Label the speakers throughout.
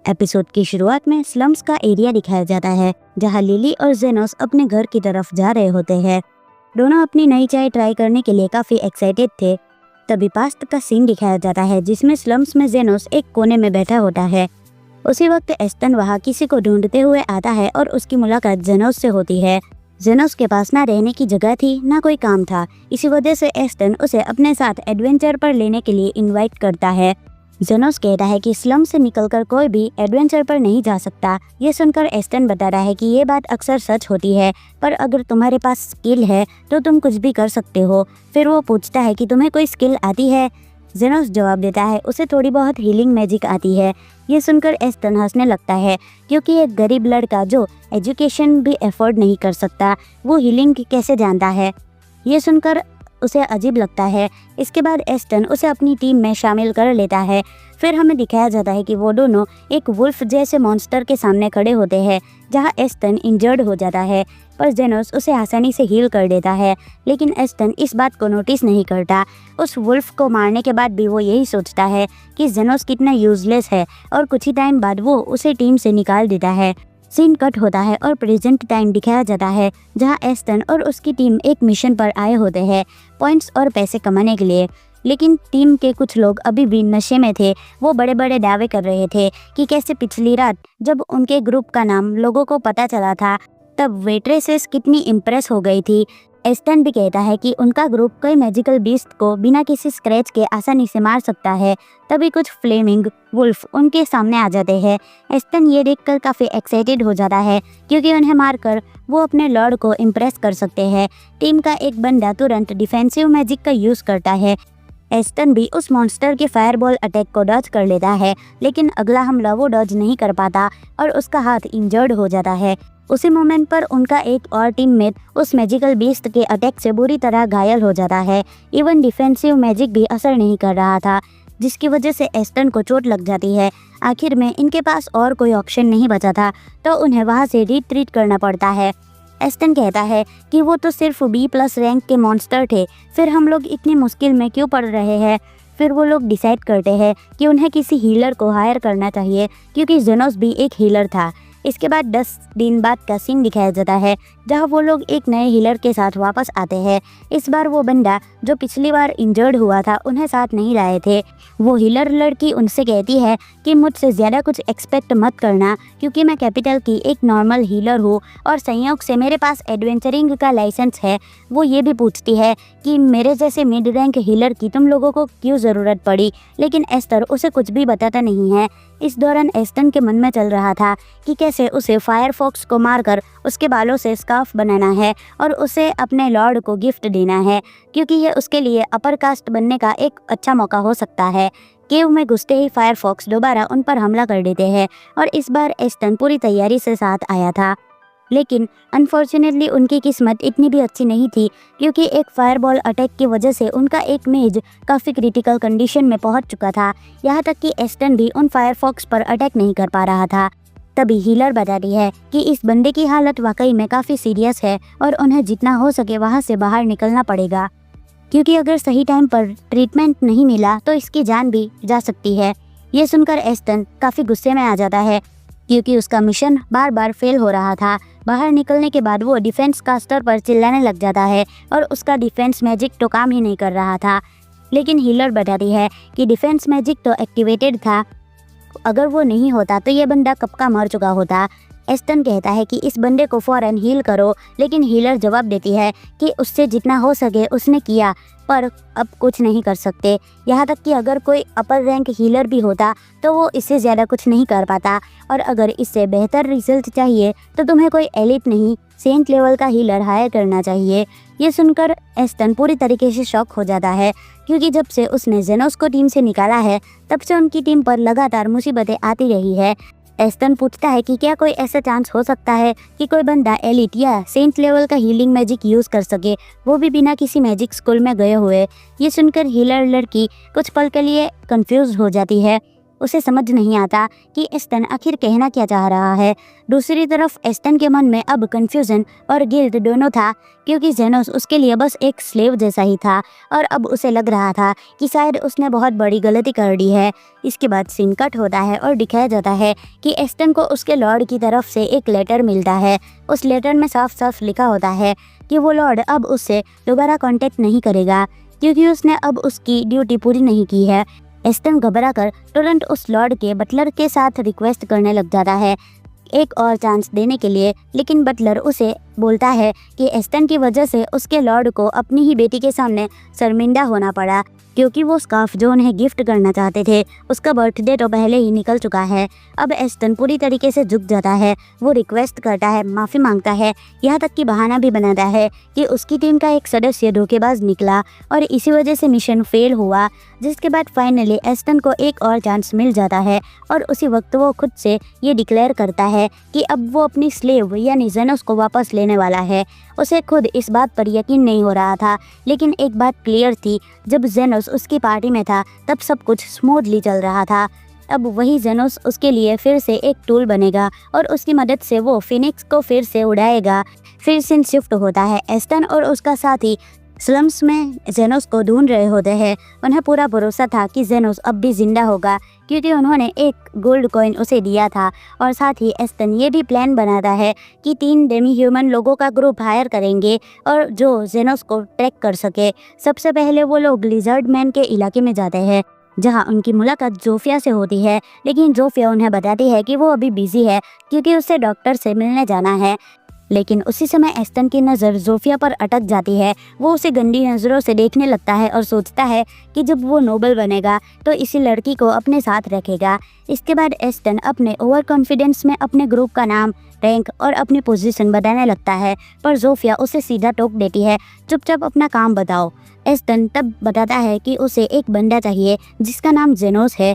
Speaker 1: Episode की शुरुआत में स्लम्स का एरिया दिखाया जाता है जहां लिली और जेनोस अपने घर की तरफ जा रहे होते हैं। दोनों अपनी नई चाय ट्राई करने के लिए काफी एक्साइटेड थे। तभी पास्ट का सीन दिखाया जाता है जिसमें स्लम्स में जेनोस एक कोने में बैठा होता है। उसी वक्त एस्टन वहां किसी को ढूंढते हुए आता है और उसकी मुलाकात जेनोस से होती है। जेनोस के पास ना रहने की जगह थी ना कोई काम था, इसी वजह से एस्टन उसे अपने साथ एडवेंचर पर लेने के लिए इनवाइट करता है। जेनोस कहता है कि स्लम से निकलकर कोई भी एडवेंचर पर नहीं जा सकता। ये सुनकर एस्टन बताता है कि ये बात अक्सर सच होती है, पर अगर तुम्हारे पास स्किल है तो तुम कुछ भी कर सकते हो। फिर वो पूछता है कि तुम्हें कोई स्किल आती है। जेनोस जवाब देता है उसे थोड़ी बहुत हीलिंग मैजिक आती है। ये सुनकर एस्टन हंसने लगता है क्योंकि एक गरीब लड़का जो एजुकेशन भी अफोर्ड नहीं कर सकता, वो हीलिंग कैसे जानता है। ये सुनकर उसे अजीब लगता है। इसके बाद एस्टन उसे अपनी टीम में शामिल कर लेता है। फिर हमें दिखाया जाता है कि वो दोनों एक वुल्फ जैसे मॉन्स्टर के सामने खड़े होते हैं जहां एस्टन इंजर्ड हो जाता है, पर जेनोस उसे आसानी से हील कर देता है। लेकिन एस्टन इस बात को नोटिस नहीं करता। उस वुल्फ को मारने के बाद भी वो यही सोचता है कि जेनोस कितना यूजलेस है और कुछ ही टाइम बाद वो उसे टीम से निकाल देता है। सीन कट होता है और प्रेजेंट टाइम दिखाया जाता है जहां एस्टन और उसकी टीम एक मिशन पर आए होते हैं पॉइंट्स और पैसे कमाने के लिए। लेकिन टीम के कुछ लोग अभी भी नशे में थे। वो बड़े बड़े दावे कर रहे थे कि कैसे पिछली रात जब उनके ग्रुप का नाम लोगों को पता चला था तब वेट्रेसेस कितनी इम्प्रेस हो गई थी। एस्टन भी कहता है कि उनका ग्रुप कई मैजिकल बीस्ट को बिना किसी स्क्रैच के आसानी से मार सकता है। तभी कुछ फ्लेमिंग वुल्फ उनके सामने आ जाते हैं। एस्टन ये देखकर काफ़ी एक्साइटेड हो जाता है क्योंकि उन्हें मारकर वो अपने लॉर्ड को इम्प्रेस कर सकते हैं। टीम का एक बंदा तुरंत डिफेंसिव मैजिक का यूज़ करता है। एस्टन भी उस मॉन्स्टर के फायरबॉल अटैक को डॉज कर लेता है, लेकिन अगला हमला वो डॉज नहीं कर पाता और उसका हाथ इंजर्ड हो जाता है। उसी मोमेंट पर उनका एक और टीममेट उस मैजिकल बीस्ट के अटैक से बुरी तरह घायल हो जाता है। इवन डिफेंसिव मैजिक भी असर नहीं कर रहा था, जिसकी वजह से एस्टन को चोट लग जाती है। आखिर में इनके पास और कोई ऑप्शन नहीं बचा था तो उन्हें वहाँ से रिट्रीट करना पड़ता है। एस्टन कहता है कि वो तो सिर्फ B+ रैंक के मॉन्स्टर थे, फिर हम लोग इतनी मुश्किल में क्यों पड़ रहे हैं। फिर वो लोग डिसाइड करते हैं कि उन्हें किसी हीलर को हायर करना चाहिए क्योंकि जेनोस भी एक हीलर था। इसके बाद 10 दिन बाद का सीन दिखाया जाता है जहां वो लोग एक नए हीलर के साथ वापस आते हैं। इस बार वो बंदा जो पिछली बार इंजर्ड हुआ था उन्हें साथ नहीं लाए थे। वो हीलर लड़की उनसे कहती है कि मुझसे ज़्यादा कुछ एक्सपेक्ट मत करना क्योंकि मैं कैपिटल की एक नॉर्मल हीलर हूँ और संयोग से मेरे पास एडवेंचरिंग का लाइसेंस है। वो ये भी पूछती है कि मेरे जैसे मिड रैंक हीलर की तुम लोगों को क्यों ज़रूरत पड़ी, लेकिन एस्टर उसे कुछ भी बताता नहीं है। इस दौरान एस्टन के मन में चल रहा था कि कैसे उसे फायरफॉक्स को मारकर उसके बालों से स्कार्फ बनाना है और उसे अपने लॉर्ड को गिफ्ट देना है क्योंकि ये उसके लिए अपर कास्ट बनने का एक अच्छा मौका हो सकता है। केव में घुसते ही फायरफॉक्स दोबारा उन पर हमला कर देते हैं और इस बार एस्टन पूरी तैयारी से साथ आया था। लेकिन अनफॉर्चुनेटली उनकी किस्मत इतनी भी अच्छी नहीं थी क्योंकि एक फायरबॉल अटैक की वजह से उनका एक मेज काफ़ी क्रिटिकल कंडीशन में पहुंच चुका था। यहाँ तक कि एस्टन भी उन फायरफॉक्स पर अटैक नहीं कर पा रहा था। तभी हीलर बताती है कि इस बंदे की हालत वाकई में काफ़ी सीरियस है और उन्हें जितना हो सके वहाँ से बाहर निकलना पड़ेगा क्योंकि अगर सही टाइम पर ट्रीटमेंट नहीं मिला तो इसकी जान भी जा सकती है। ये सुनकर एस्टन काफ़ी गुस्से में आ जाता है क्योंकि उसका मिशन बार बार फेल हो रहा था। बाहर निकलने के बाद वो डिफेंस कास्टर पर चिल्लाने लग जाता है और उसका डिफेंस मैजिक तो काम ही नहीं कर रहा था। लेकिन हीलर बताती है कि डिफेंस मैजिक तो एक्टिवेटेड था, अगर वो नहीं होता तो ये बंदा कब का मर चुका होता। एस्टन कहता है कि इस बंदे को फ़ौरन हील करो, लेकिन हीलर जवाब देती है कि उससे जितना हो सके उसने किया पर अब कुछ नहीं कर सकते। यहाँ तक कि अगर कोई अपर रैंक हीलर भी होता तो वो इससे ज़्यादा कुछ नहीं कर पाता और अगर इससे बेहतर रिजल्ट चाहिए तो तुम्हें कोई एलिट नहीं सेंट लेवल का हीलर हायर करना चाहिए। ये सुनकर एस्टन पूरी तरीके से शॉक हो जाता है क्योंकि जब से उसने जेनोस को टीम से निकाला है तब से उनकी टीम पर लगातार मुसीबतें आती रही है। एस्टन पूछता है कि क्या कोई ऐसा चांस हो सकता है कि कोई बंदा एलिट या सेंट लेवल का हीलिंग मैजिक यूज़ कर सके, वो भी बिना किसी मैजिक स्कूल में गए हुए। ये सुनकर हीलर लड़की कुछ पल के लिए कंफ्यूज हो जाती है। उसे समझ नहीं आता कि एस्टन आखिर कहना क्या चाह रहा है। दूसरी तरफ एस्टन के मन में अब कंफ्यूजन और गिल्ट दोनों था, क्योंकि जेनोस उसके लिए बस एक स्लेव जैसा ही था और अब उसे लग रहा था कि शायद उसने बहुत बड़ी गलती कर दी है। इसके बाद सीन कट होता है और दिखाया जाता है कि एस्टन को उसके लॉर्ड की तरफ से एक लेटर मिलता है। उस लेटर में साफ साफ लिखा होता है कि वो लॉर्ड अब उससे दोबारा कांटेक्ट नहीं करेगा, क्योंकि उसने अब उसकी ड्यूटी पूरी नहीं की है। एस्टन घबराकर तुरंत उस लॉर्ड के बटलर के साथ रिक्वेस्ट करने लग जाता है एक और चांस देने के लिए, लेकिन बटलर उसे बोलता है कि एस्टन की वजह से उसके लॉर्ड को अपनी ही बेटी के सामने शर्मिंदा होना पड़ा, क्योंकि वो स्कार्फ जो उन्हें गिफ्ट करना चाहते थे उसका बर्थडे तो पहले ही निकल चुका है। अब एस्टन पूरी तरीके से झुक जाता है। वो रिक्वेस्ट करता है, माफ़ी मांगता है, यहाँ तक कि बहाना भी बनाता है कि उसकी टीम का एक सदस्य धोखेबाज निकला और इसी वजह से मिशन फेल हुआ। जिसके बाद फाइनली एस्टन को एक और चांस मिल जाता है और उसी वक्त वो खुद से ये डिक्लेयर करता है कि अब वो अपनी स्लेव यानी जेनोस को वापस लेने वाला है। उसे खुद इस बात पर यकीन नहीं हो रहा था, लेकिन एक बात क्लियर थी, जब जेनोस उसकी पार्टी में था तब सब कुछ स्मूथली चल रहा था। अब वही जेनोस उसके लिए फिर से एक टूल बनेगा और उसकी मदद से वो फिनिक्स को फिर से उड़ाएगा। फिर सीन शिफ्ट होता है। एस्टन और उसका साथी स्लम्स में जेनोस को ढूंढ रहे होते हैं। उन्हें पूरा भरोसा था कि जेनोस अब भी जिंदा होगा, क्योंकि उन्होंने एक गोल्ड कॉइन उसे दिया था। और साथ ही एस्टन ये भी प्लान बनाता है कि 3 डेमी ह्यूमन लोगों का ग्रुप हायर करेंगे और जो जेनोस को ट्रैक कर सके। सबसे पहले वो लोग लिजर्ड मैन के इलाके में जाते हैं, जहां उनकी मुलाकात जोफिया से होती है, लेकिन जोफिया उन्हें बताती है कि वो अभी बिजी है क्योंकि उसे डॉक्टर से मिलने जाना है। लेकिन उसी समय एस्टन की नज़र जोफिया पर अटक जाती है। वो उसे गंदी नज़रों से देखने लगता है और सोचता है कि जब वो नोबल बनेगा तो इसी लड़की को अपने साथ रखेगा। इसके बाद एस्टन अपने ओवर कॉन्फिडेंस में अपने ग्रुप का नाम, रैंक और अपनी पोजीशन बताने लगता है, पर जोफिया उसे सीधा टोक देती है, चुपचाप अपना काम बताओ। एस्टन तब बताता है कि उसे एक बंदा चाहिए जिसका नाम जेनोस है।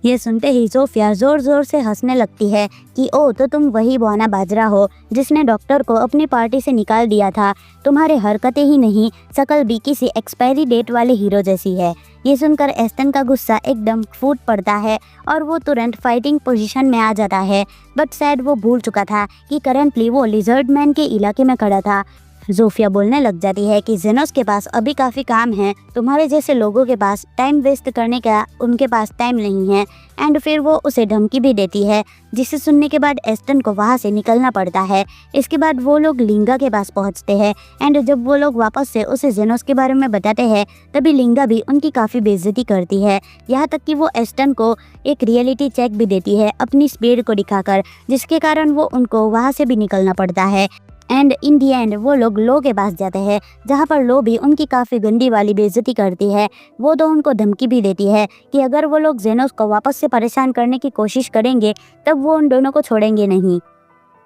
Speaker 1: ये सुनते ही जोफिया जोर जोर से हंसने लगती है कि ओ तो तुम वही बहाना बाजरा हो जिसने डॉक्टर को अपनी पार्टी से निकाल दिया था। तुम्हारे हरकतें ही नहीं, शकल भी किसी एक्सपायरी डेट वाले हीरो जैसी है। ये सुनकर एस्टन का गुस्सा एकदम फूट पड़ता है और वो तुरंत फाइटिंग पोजीशन में आ जाता है। बट शायद वो भूल चुका था कि करंटली वो लिजर्ड मैन के इलाके में खड़ा था। जोफिया बोलने लग जाती है कि जेनोस के पास अभी काफ़ी काम है, तुम्हारे जैसे लोगों के पास टाइम वेस्ट करने का उनके पास टाइम नहीं है। एंड फिर वो उसे धमकी भी देती है, जिसे सुनने के बाद एस्टन को वहाँ से निकलना पड़ता है। इसके बाद वो लोग लिंगा के पास पहुँचते हैं एंड जब वो लोग वापस से उसे जेनोस के बारे में बताते हैं तभी लिंगा भी उनकी काफ़ी बेइज्जती करती है, यहाँ तक कि वो एस्टन को एक रियलिटी चेक भी देती है अपनी स्पीड को दिखाकर, जिसके कारण वो उनको वहाँ से भी निकलना पड़ता है। एंड इन दी एंड वो लोग लो के पास जाते हैं, जहाँ पर लो भी उनकी काफ़ी गंदी वाली बेइज्जती करती है। वो तो उनको धमकी भी देती है कि अगर वो लोग जेनोस को वापस से परेशान करने की कोशिश करेंगे तब वो उन दोनों को छोड़ेंगे नहीं।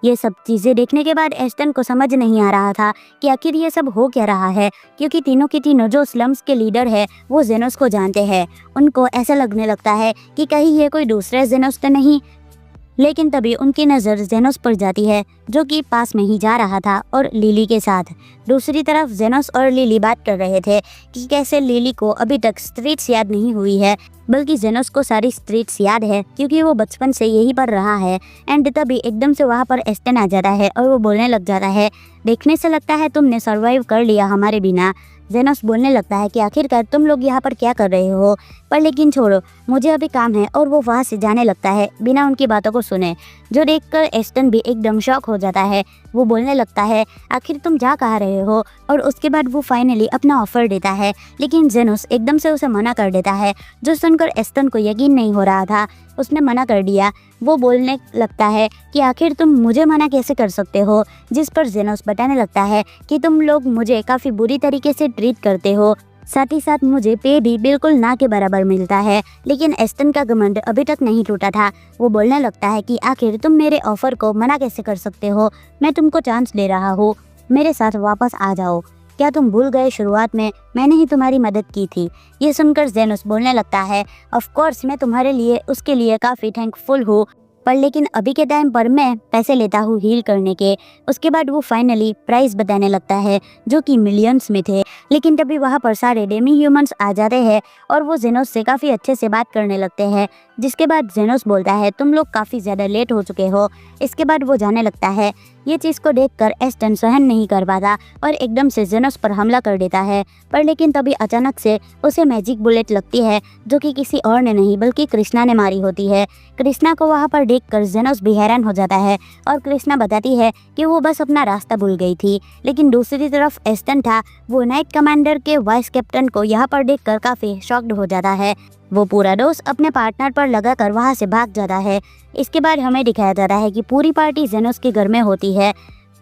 Speaker 1: ये सब चीज़ें देखने के बाद एस्टन को समझ नहीं आ रहा था कि आखिर ये सब हो क्या रहा है, क्योंकि तीनों की तीनों जो स्लम्स के लीडर है वो जेनोस को जानते हैं। उनको ऐसा लगने लगता है कि कहीं ये कोई दूसरा जेनोस तो नहीं। लेकिन तभी उनकी नज़र जेनोस पर जाती है, जो कि पास में ही जा रहा था और लिली के साथ। दूसरी तरफ जेनोस और लिली बात कर रहे थे कि कैसे लिली को अभी तक स्ट्रीट्स याद नहीं हुई है, बल्कि जेनोस को सारी स्ट्रीट्स याद है क्योंकि वो बचपन से यहीं पर रहा है। एंड तभी एकदम से वहाँ पर एस्टन आ जाता है और वो बोलने लग जाता है, देखने से लगता है तुमने सर्वाइव कर लिया हमारे बिना। जेनोस बोलने लगता है कि आखिरकार तुम लोग यहाँ पर क्या कर रहे हो, पर लेकिन छोड़ो, मुझे अभी काम है, और वो वहाँ से जाने लगता है बिना उनकी बातों को सुने, जो देखकर एस्टन भी एकदम शॉक हो जाता है। वो बोलने लगता है, आखिर तुम जा कहाँ रहे हो, और उसके बाद वो फाइनली अपना ऑफर देता है, लेकिन जेनोस एकदम से उसे मना कर देता है, जो सुनकर एस्टन को यकीन नहीं हो रहा था उसने मना कर दिया। वो बोलने लगता है कि आखिर तुम मुझे मना कैसे कर सकते हो, जिस पर जेनोस बताने लगता है कि तुम लोग मुझे काफ़ी बुरी तरीके से ट्रीट करते हो, साथ ही साथ मुझे पे भी बिल्कुल ना के बराबर मिलता है। लेकिन एस्टन का घमंड अभी तक नहीं टूटा था। वो बोलने लगता है कि आखिर तुम मेरे ऑफर को मना कैसे कर सकते हो, मैं तुमको चांस दे रहा हूँ, मेरे साथ वापस आ जाओ। क्या तुम भूल गए शुरुआत में मैंने ही तुम्हारी मदद की थी। ये सुनकर जेनोस बोलने लगता है, ऑफ कोर्स मैं तुम्हारे लिए उसके लिए काफ़ी थैंकफुल हूँ, पर लेकिन अभी के टाइम पर मैं पैसे लेता हूँ हील करने के। उसके बाद वो फाइनली प्राइस बताने लगता है जो कि मिलियंस में थे। लेकिन तभी वहाँ पर सारे डेमी ह्यूमंस आ जाते हैं और वो जेनोस से काफ़ी अच्छे से बात करने लगते हैं। जिसके बाद जेनोस बोलता है तुम लोग काफ़ी ज़्यादा लेट हो चुके हो। इसके बाद वो जाने लगता है। ये चीज़ को देखकर एस्टन सहन नहीं कर पाता और एकदम से जेनोस पर हमला कर देता है। पर लेकिन तभी अचानक से उसे मैजिक बुलेट लगती है जो कि किसी और ने नहीं बल्कि कृष्णा ने मारी होती है। कृष्णा को वहाँ पर देखकर जेनोस भी हैरान हो जाता है और कृष्णा बताती है कि वो बस अपना रास्ता भूल गई थी। लेकिन दूसरी तरफ एस्टन था, वो नाइट कमांडर के वाइस कैप्टन को यहाँ पर देखकर काफ़ी शॉक्ड हो जाता है। वो पूरा डोज अपने पार्टनर पर लगाकर वहाँ से भाग जाता है। इसके बाद हमें दिखाया जाता है कि पूरी पार्टी जेनोस के घर में होती है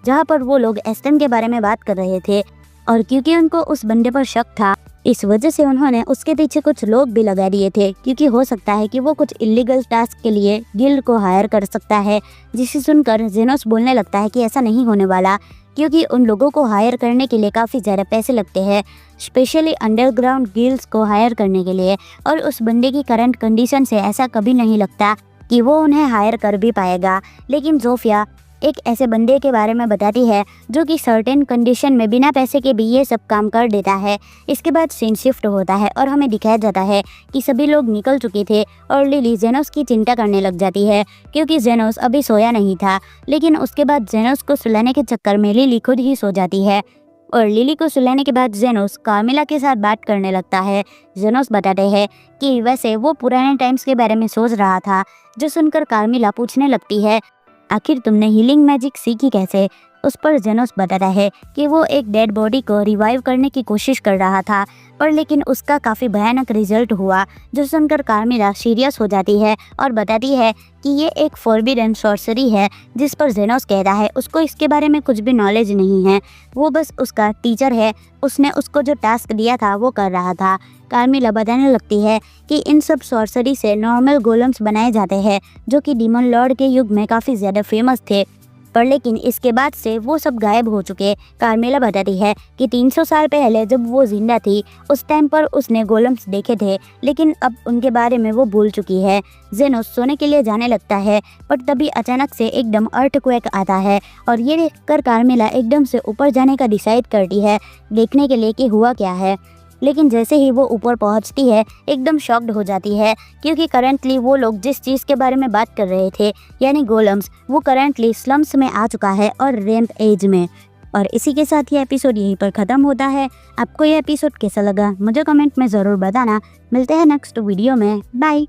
Speaker 1: जहाँ पर वो लोग एस्टन के बारे में बात कर रहे थे। और क्योंकि उनको उस बंदे पर शक था, इस वजह से उन्होंने उसके पीछे कुछ लोग भी लगा दिए थे, क्योंकि हो सकता है कि वो कुछ इलीगल टास्क के लिए गिल्ड को हायर कर सकता है। जिसे सुनकर जेनोस बोलने लगता है कि ऐसा नहीं होने वाला, क्योंकि उन लोगों को हायर करने के लिए काफ़ी ज़्यादा पैसे लगते हैं, स्पेशली अंडरग्राउंड गिल्ड्स को हायर करने के लिए। और उस बंदे की करंट कंडीशन से ऐसा कभी नहीं लगता कि वो उन्हें हायर कर भी पाएगा। लेकिन जोफिया एक ऐसे बंदे के बारे में बताती है जो कि सर्टेन कंडीशन में बिना पैसे के भी ये सब काम कर देता है। इसके बाद सीन शिफ्ट होता है और हमें दिखाया जाता है कि सभी लोग निकल चुके थे और लिली जेनोस की चिंता करने लग जाती है, क्योंकि जेनोस अभी सोया नहीं था। लेकिन उसके बाद जेनोस को सुलाने के चक्कर में लिली खुद ही सो जाती है और लिली को सुलाने के बाद जेनोस कार्मिला के साथ बात करने लगता है। जेनोस बताते हैं कि वैसे वो पुराने टाइम्स के बारे में सोच रहा था, जो सुनकर कार्मिला पूछने लगती है आखिर तुमने हीलिंग मैजिक सीखी कैसे। उस पर जेनोस बताता है कि वो एक डेड बॉडी को रिवाइव करने की कोशिश कर रहा था, पर लेकिन उसका काफ़ी भयानक रिजल्ट हुआ। जो सुनकर कार्मिला सीरियस हो जाती है और बताती है कि ये एक फॉरबिडन सॉर्सरी है, जिस पर जेनोस कहता है उसको इसके बारे में कुछ भी नॉलेज नहीं है, वो बस उसका टीचर है, उसने उसको जो टास्क दिया था वो कर रहा था। कार्मिला बताने लगती है कि इन सब सॉर्सरी से नॉर्मल गोलम्स बनाए जाते हैं जो कि डीमन लॉर्ड के युग में काफ़ी ज़्यादा फेमस थे, पर लेकिन इसके बाद से वो सब गायब हो चुके। कार्मेला बताती है कि 300 साल पहले जब वो जिंदा थी उस टाइम पर उसने गोलम्स देखे थे, लेकिन अब उनके बारे में वो भूल चुकी है। जेनोस सोने के लिए जाने लगता है, पर तभी अचानक से एकदम अर्थक्वेक आता है और ये देखकर कार्मेला एकदम से ऊपर जाने का डिसाइड करती है, देखने के लिए कि हुआ क्या है। लेकिन जैसे ही वो ऊपर पहुंचती है एकदम शॉक्ड हो जाती है, क्योंकि करंटली वो लोग जिस चीज़ के बारे में बात कर रहे थे यानी गोलम्स, वो करंटली स्लम्स में आ चुका है और रैम्प एज में। और इसी के साथ ये एपिसोड यहीं पर ख़त्म होता है। आपको ये एपिसोड कैसा लगा मुझे कमेंट में ज़रूर बताना। मिलते हैं नेक्स्ट वीडियो में। बाय।